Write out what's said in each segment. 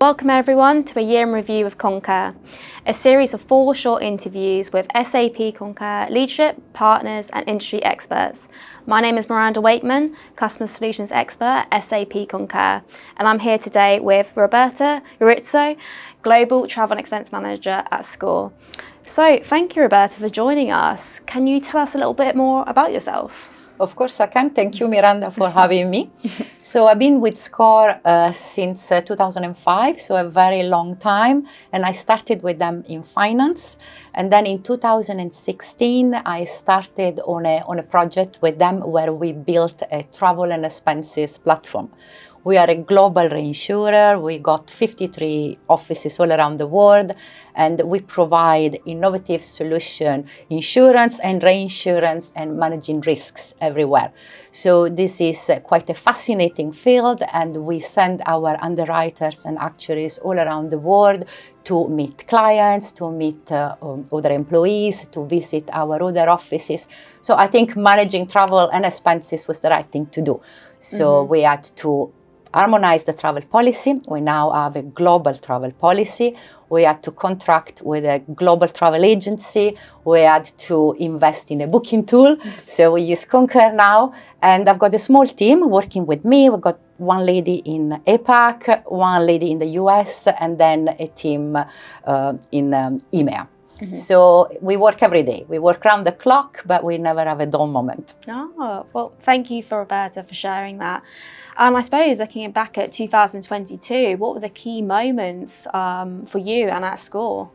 Welcome everyone to a year in review of Concur, a series of 4 short interviews with SAP Concur leadership, partners and industry experts. My name is Miranda Wakeman, Customer Solutions Expert at SAP Concur, and I'm here today with Roberta Urizzo, Global Travel and Expense Manager at SCOR. So thank you, Roberta, for joining us. Can you tell us a little bit more about yourself? Of course I can. Thank you, Miranda, for having me. So I've been with SCOR since 2005, so a very long time. And I started with them in finance. And then in 2016, I started on a project with them where we built a travel and expenses platform. We are a global reinsurer. We got 53 offices all around the world, and we provide innovative solution, insurance and reinsurance and managing risks everywhere. So this is quite a fascinating field, and we send our underwriters and actuaries all around the world to meet clients, to meet other employees, to visit our other offices. So I think managing travel and expenses was the right thing to do. So we had to harmonize the travel policy. We now have a global travel policy. We had to contract with a global travel agency. We had to invest in a booking tool. So we use Concur now. And I've got a small team working with me. We've got one lady in APAC, one lady in the US, and then a team in EMEA. So we work every day. We work around the clock, but we never have a dull moment. Oh, well, thank you for Roberta for sharing that. I suppose looking back at 2022, what were the key moments for you and at SCOR?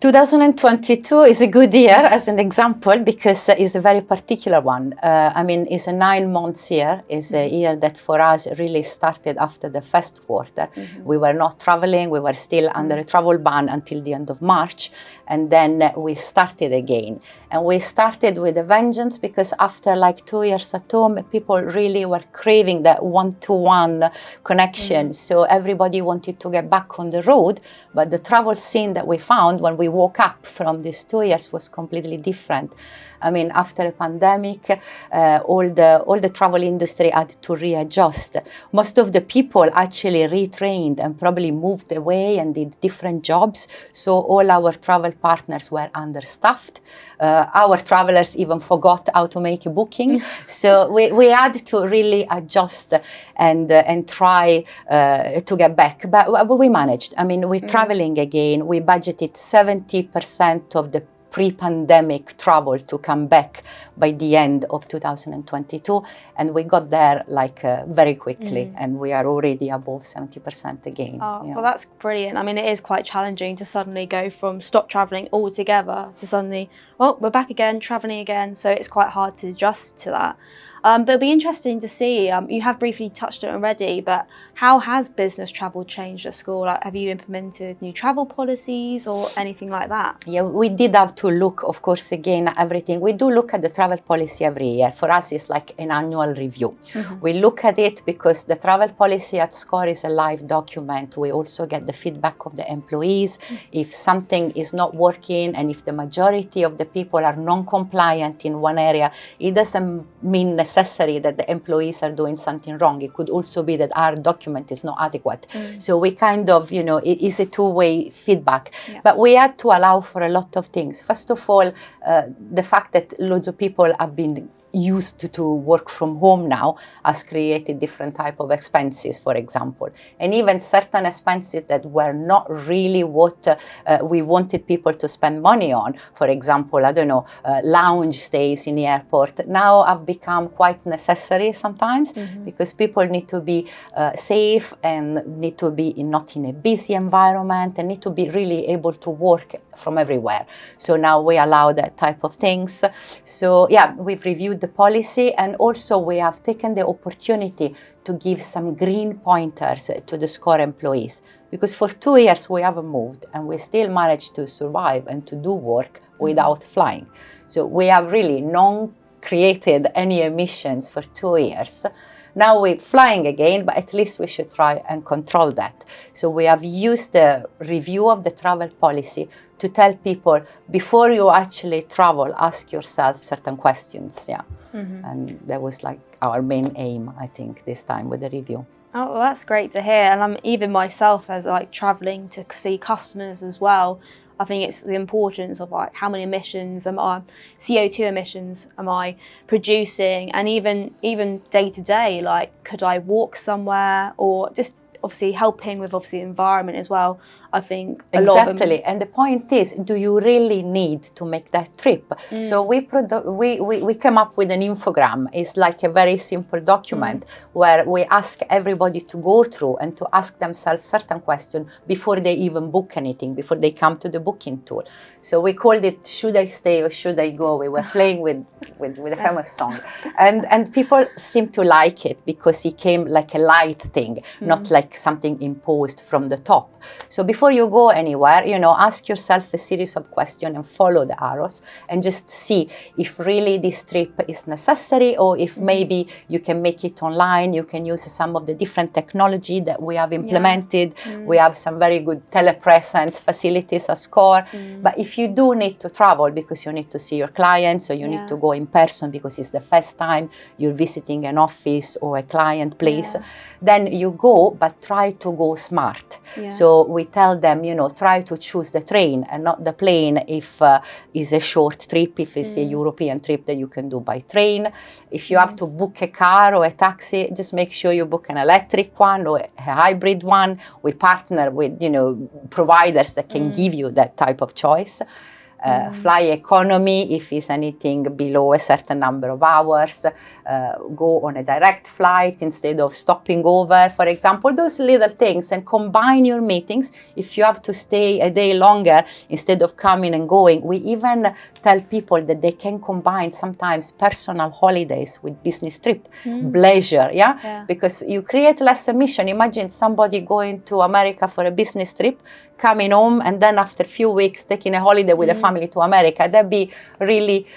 2022 is a good year as an example because it's a very particular one. It's a 9 months year. It's a year that for us really started after the first quarter. We were not traveling. We were still under a travel ban until the end of March. And then we started again. And we started with a vengeance because after like 2 years at home, people really were craving that one-to-one connection. So everybody wanted to get back on the road. But the travel scene that we found when we woke up from these 2 years was completely different. I mean, after a pandemic, all the travel industry had to readjust. Most of the people actually retrained and probably moved away and did different jobs. So all our travel partners were understaffed. Our travelers even forgot how to make a booking. So we had to really adjust and try to get back. But we managed. I mean, we're traveling again. We budgeted 70% of the pre-pandemic travel to come back by the end of 2022, and we got there very quickly, and we are already above 70% again. Well, that's brilliant. I mean, it is quite challenging to suddenly go from stop travelling altogether to suddenly, well, we're back again, travelling again, so it's quite hard to adjust to that. But it'll be interesting to see, you have briefly touched on it already, but how has business travel changed at SCOR? Like, have you implemented new travel policies or anything like that? Yeah, we did have to look, of course, again, at everything. We do look at the travel policy every year. For us, it's like an annual review. We look at it because the travel policy at SCOR is a live document. We also get the feedback of the employees. If something is not working and if the majority of the people are non-compliant in one area, it doesn't mean necessary that the employees are doing something wrong. It could also be that our document is not adequate. So we kind of, it is a two-way feedback. Yeah. But we had to allow for a lot of things. First of all, the fact that loads of people have been used to work from home now has created different type of expenses, for example. And even certain expenses that were not really what we wanted people to spend money on. For example, lounge stays in the airport now have become quite necessary sometimes because people need to be safe and need to be not in a busy environment and need to be really able to work from everywhere. So now we allow that type of things. So yeah, we've reviewed the policy, and also we have taken the opportunity to give some green pointers to the SCOR employees, because for 2 years we haven't moved and we still managed to survive and to do work without flying. So we have really non-created any emissions for 2 years. Now we're flying again, but at least we should try and control that. So we have used the review of the travel policy to tell people, before you actually travel, ask yourself certain questions. And that was like our main aim, I think, this time with the review. Oh, well, that's great to hear. And I'm even myself as like traveling to see customers as well. I think it's the importance of like how many emissions am I, CO2 emissions am I producing, and even day to day, like could I walk somewhere, or just obviously helping with obviously the environment as well. I think a lot of them. Exactly, and the point is, do you really need to make that trip? So we came up with an infogram. It's like a very simple document where we ask everybody to go through and to ask themselves certain questions before they even book anything, before they come to the booking tool. So we called it "Should I stay or should I go?" We were playing with a famous song, and people seem to like it because it came like a light thing, not like something imposed from the top. So before you go anywhere, ask yourself a series of questions and follow the arrows and just see if really this trip is necessary, or if maybe you can make it online. You can use some of the different technology that we have implemented. We have some very good telepresence facilities as core. But if you do need to travel because you need to see your clients, or you need to go in person because it's the first time you're visiting an office or a client place, then you go, but try to go smart. So we tell them, try to choose the train and not the plane if it's a short trip, if it's a European trip that you can do by train. If you have to book a car or a taxi, just make sure you book an electric one or a hybrid one. We partner with, providers that can give you that type of choice. Fly economy if it's anything below a certain number of hours. Go on a direct flight instead of stopping over, for example. Those little things, and combine your meetings. If you have to stay a day longer instead of coming and going, we even tell people that they can combine sometimes personal holidays with business trip, leisure, because you create less emission. Imagine somebody going to America for a business trip, coming home, and then after a few weeks taking a holiday with a family to America. That'd be really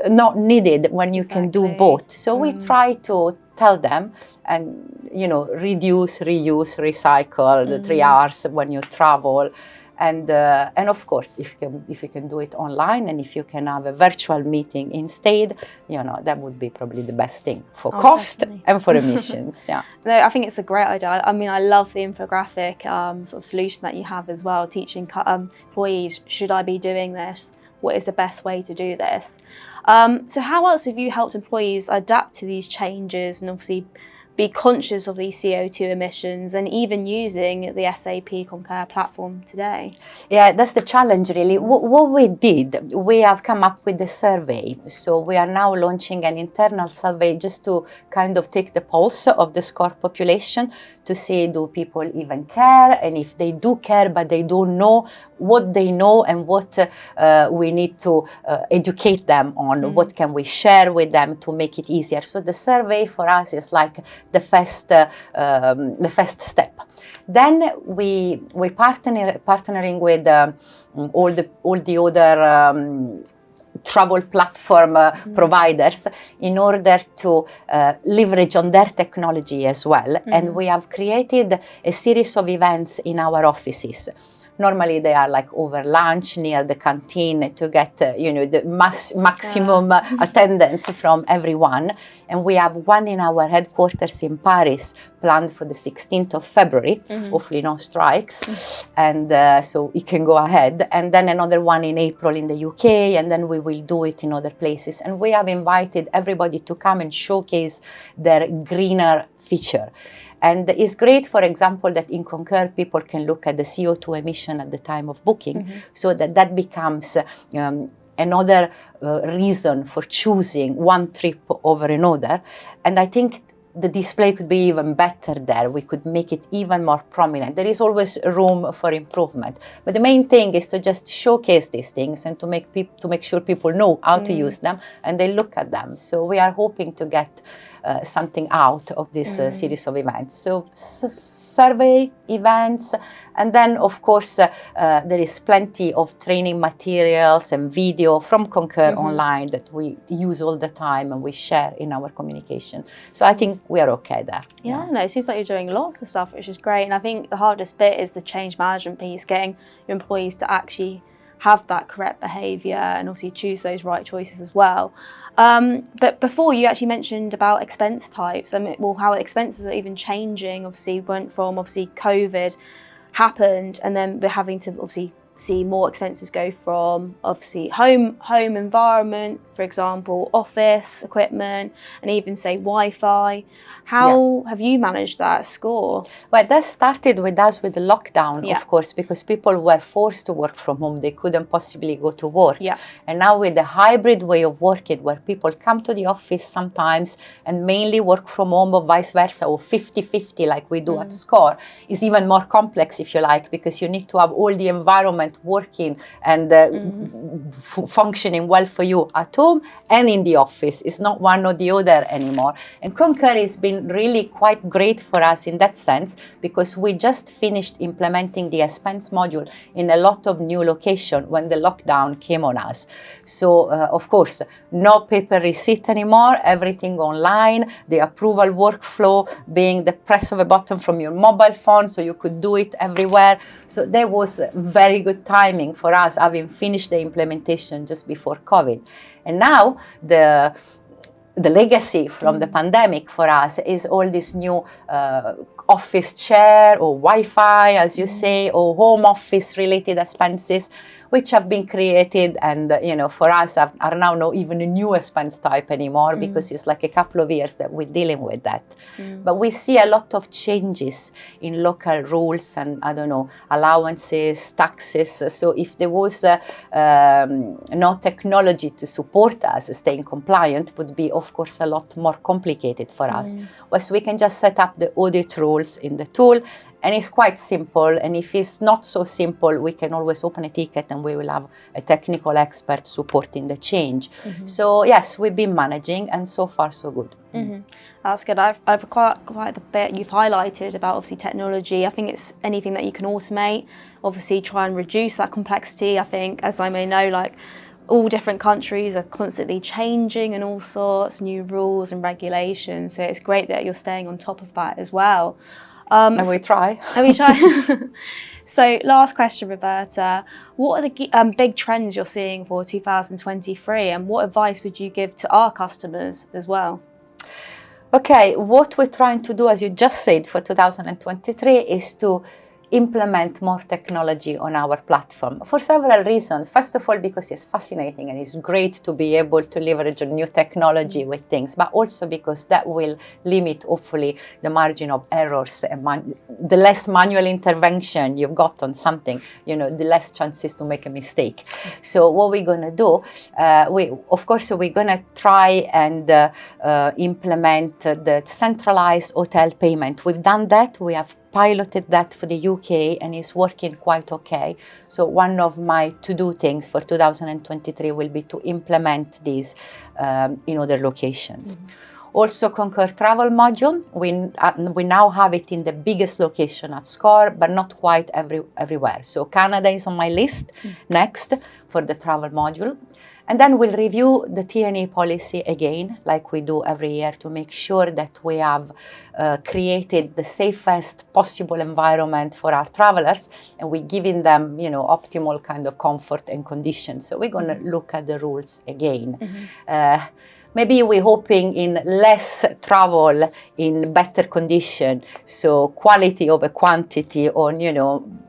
not needed when you can do both. So we try to tell them, and reduce, reuse, recycle the 3 hours when you travel. And of course, if you can do it online, and if you can have a virtual meeting instead, that would be probably the best thing for cost definitely. and for emissions. Yeah. No, I think it's a great idea. I mean, I love the infographic sort of solution that you have as well, teaching employees, should I be doing this? What is the best way to do this? So how else have you helped employees adapt to these changes and obviously be conscious of these CO2 emissions, and even using the SAP Concur platform today? Yeah, that's the challenge really. What we did, we have come up with a survey. So we are now launching an internal survey just to kind of take the pulse of the SCORE population to see, do people even care? And if they do care, but they don't know, what they know and what we need to educate them on, what can we share with them to make it easier. So the survey for us is like the first step. Then we partnering with all the other travel platform providers in order to leverage on their technology as well. And we have created a series of events in our offices. Normally they are like over lunch near the canteen to get the maximum attendance from everyone. And we have one in our headquarters in Paris planned for the 16th of February, hopefully no strikes, and so it can go ahead. And then another one in April in the UK, and then we will do it in other places. And we have invited everybody to come and showcase their greener feature. And it's great, for example, that in Concur people can look at the CO2 emission at the time of booking, so that becomes another reason for choosing one trip over another. And I think the display could be even better there. We could make it even more prominent. There is always room for improvement. But the main thing is to just showcase these things and to make sure people know how to use them and they look at them. So we are hoping to get something out of this series of events. So survey, events, and then of course there is plenty of training materials and video from Concur online that we use all the time and we share in our communication. So I think we are okay there. Yeah, no, it seems like you're doing lots of stuff, which is great. And I think the hardest bit is the change management piece, getting your employees to actually have that correct behaviour and obviously choose those right choices as well. But before, you actually mentioned about expense types and how expenses are even changing. Obviously, went from COVID happened, and then we're having to obviously see more expenses go from obviously home environment, for example, office equipment, and even say Wi-Fi. How have you managed that at SCOR? Well, that started with us with the lockdown, of course, because people were forced to work from home. They couldn't possibly go to work. And now with the hybrid way of working, where people come to the office sometimes and mainly work from home, or vice versa, or 50-50 like we do at SCOR, is even more complex, if you like, because you need to have all the environment working and functioning well for you at home and in the office. It's not one or the other anymore. And Concur has been really quite great for us in that sense, because we just finished implementing the expense module in a lot of new locations when the lockdown came on us. So of course, no paper receipt anymore, everything online, the approval workflow being the press of a button from your mobile phone, so you could do it everywhere. So that was very good timing for us, having finished the implementation just before COVID. And now the legacy from the pandemic for us is all this new office chair or Wi-Fi, as you say, or home office related expenses, which have been created and, for us are now not even a new expense type anymore, because it's like a couple of years that we're dealing with that. But we see a lot of changes in local rules and, allowances, taxes. So if there was no technology to support us, staying compliant would be, of course, a lot more complicated for us. Whereas we can just set up the audit rules in the tool, and it's quite simple. And if it's not so simple, we can always open a ticket and we will have a technical expert supporting the change. So yes, we've been managing, and so far so good. That's good. I've quite a bit you've highlighted about obviously technology. I think it's anything that you can automate, obviously try and reduce that complexity. I think, as I may know, like all different countries are constantly changing and all sorts, new rules and regulations. So it's great that you're staying on top of that as well. And we try. So last question, Roberta. What are the big trends you're seeing for 2023, and what advice would you give to our customers as well? Okay, what we're trying to do, as you just said, for 2023 is to implement more technology on our platform for several reasons. First of all, because it's fascinating and it's great to be able to leverage on new technology with things, but also because that will limit, hopefully, the margin of errors. And the less manual intervention you've got on something, the less chances to make a mistake. So what we're going to do, we're going to try and implement the centralized hotel payment. We've done that. We have piloted that for the UK, and it's working quite okay. So one of my to-do things for 2023 will be to implement these in other locations. Also, Concur travel module, we now have it in the biggest location at SCOR, but not quite everywhere. So Canada is on my list next for the travel module. And then we'll review the T&E policy again, like we do every year, to make sure that we have created the safest possible environment for our travelers, and we're giving them, optimal kind of comfort and conditions. So we're going to look at the rules again. Maybe we're hoping in less travel in better condition, so quality over quantity, or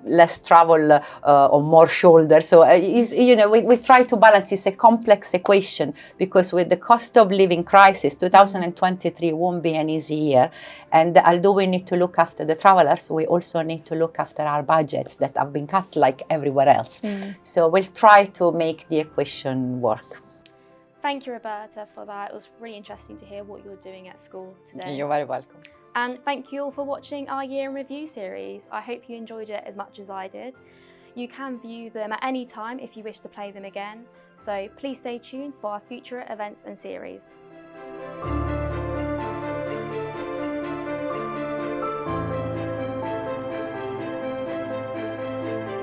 less travel on more shoulders. So we try to balance. It's a complex equation, because with the cost of living crisis, 2023 won't be an easy year. And although we need to look after the travelers, we also need to look after our budgets that have been cut like everywhere else. So we'll try to make the equation work. Thank you, Roberta, for that. It was really interesting to hear what you're doing at school today. You're very welcome. And thank you all for watching our Year in Review series. I hope you enjoyed it as much as I did. You can view them at any time if you wish to play them again. So please stay tuned for our future events and series.